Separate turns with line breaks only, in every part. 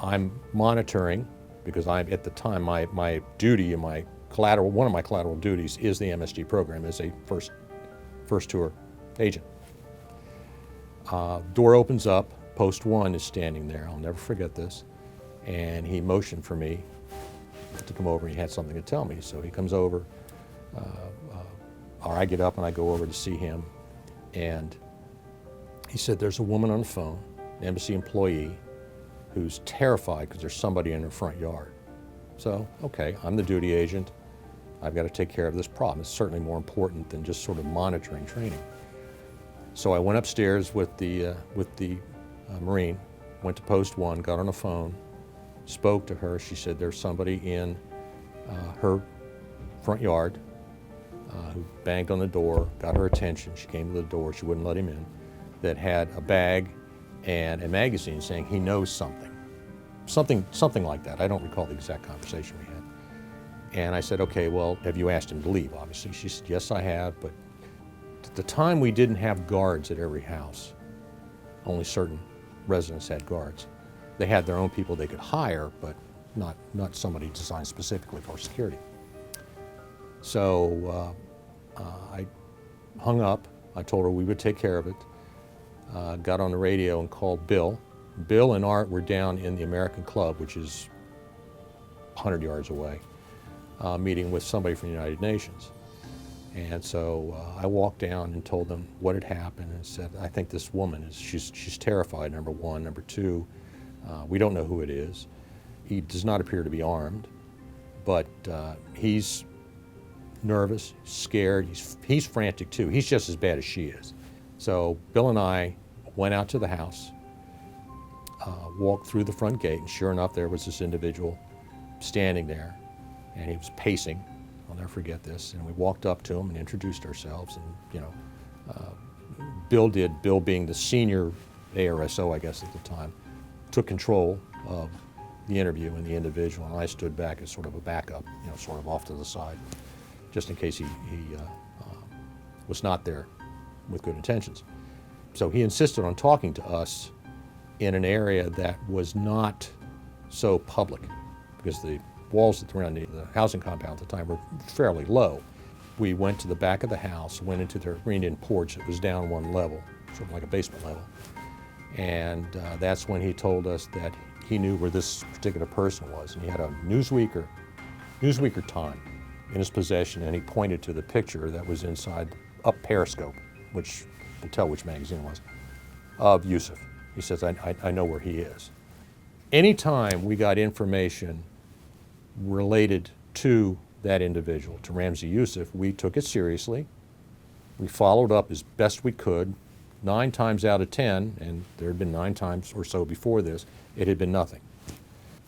I'm monitoring, because I'm, at the time, my duty and my collateral, one of my collateral duties is the MSG program as a first tour agent. Door opens up, post one is standing there, I'll never forget this, and he motioned for me to come over. He had something to tell me, so he comes over, or I get up and I go over to see him, and he said, there's a woman on the phone, an embassy employee, who's terrified because there's somebody in her front yard. So, okay, I'm the duty agent. I've got to take care of this problem. It's certainly more important than just sort of monitoring training. So I went upstairs with the Marine, went to post one, got on the phone, spoke to her. She said there's somebody in her front yard who banged on the door, got her attention. She came to the door, she wouldn't let him in, that had a bag and a magazine saying he knows something. Something like that. I don't recall the exact conversation we had. And I said, okay, well, have you asked him to leave, obviously? She said, yes, I have, but at the time we didn't have guards at every house. Only certain residents had guards. They had their own people they could hire, but not somebody designed specifically for security. So I hung up. I told her we would take care of it. Got on the radio and called Bill. Bill and Art were down in the American Club, which is 100 yards away, meeting with somebody from the United Nations. And so I walked down and told them what had happened and said, I think this woman she's terrified, number one. Number two, we don't know who it is. He does not appear to be armed, but he's nervous, scared, he's frantic too. He's just as bad as she is. So Bill and I went out to the house, walked through the front gate, and sure enough, there was this individual standing there, and he was pacing. I'll never forget this. And we walked up to him and introduced ourselves, and Bill being the senior ARSO, I guess at the time, took control of the interview and the individual, and I stood back as sort of a backup, sort of off to the side, just in case he was not there with good intentions. So he insisted on talking to us in an area that was not so public, because the walls that around the housing compound at the time were fairly low. We went to the back of the house, went into their greened-in porch that was down one level, sort of like a basement level. And that's when he told us that he knew where this particular person was. And he had a Newsweek Time in his possession, and he pointed to the picture that was inside up Periscope, which will tell which magazine it was, of Yusuf. He says, I know where he is. Anytime we got information related to that individual, to Ramzi Yusuf, we took it seriously. We followed up as best we could. 9 times out of 10, and there had been 9 times or so before this, it had been nothing.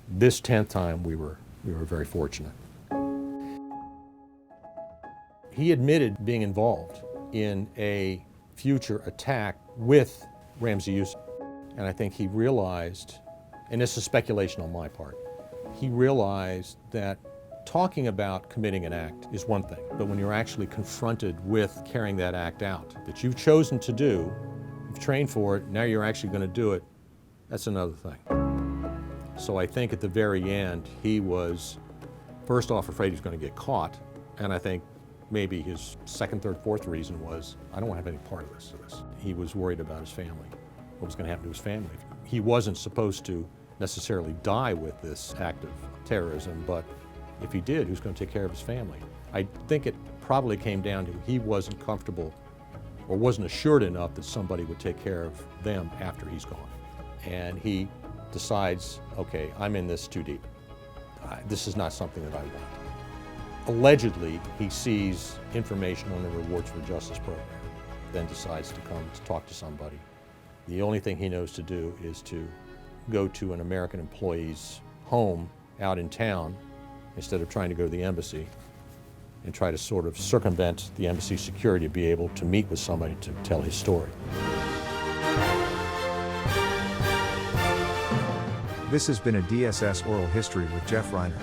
This 10th time, we were very fortunate. He admitted being involved in a future attack with Ramzi Yusuf, and I think he realized, and this is speculation on my part, he realized that talking about committing an act is one thing, but when you're actually confronted with carrying that act out, that you've chosen to do, you've trained for it, now you're actually going to do it, that's another thing. So I think at the very end, he was first off afraid he was going to get caught, and I think maybe his second, third, fourth reason was, I don't want to have any part of this. He was worried about his family, what was going to happen to his family. He wasn't supposed to necessarily die with this act of terrorism, but if he did, who's going to take care of his family? I think it probably came down to he wasn't comfortable or wasn't assured enough that somebody would take care of them after he's gone. And he decides, okay, I'm in this too deep. This is not something that I want. Allegedly, he sees information on the Rewards for Justice program, then decides to come to talk to somebody. The only thing he knows to do is to go to an American employee's home out in town instead of trying to go to the embassy and try to sort of circumvent the embassy security to be able to meet with somebody to tell his story.
This has been a DSS Oral History with Jeff Reiner.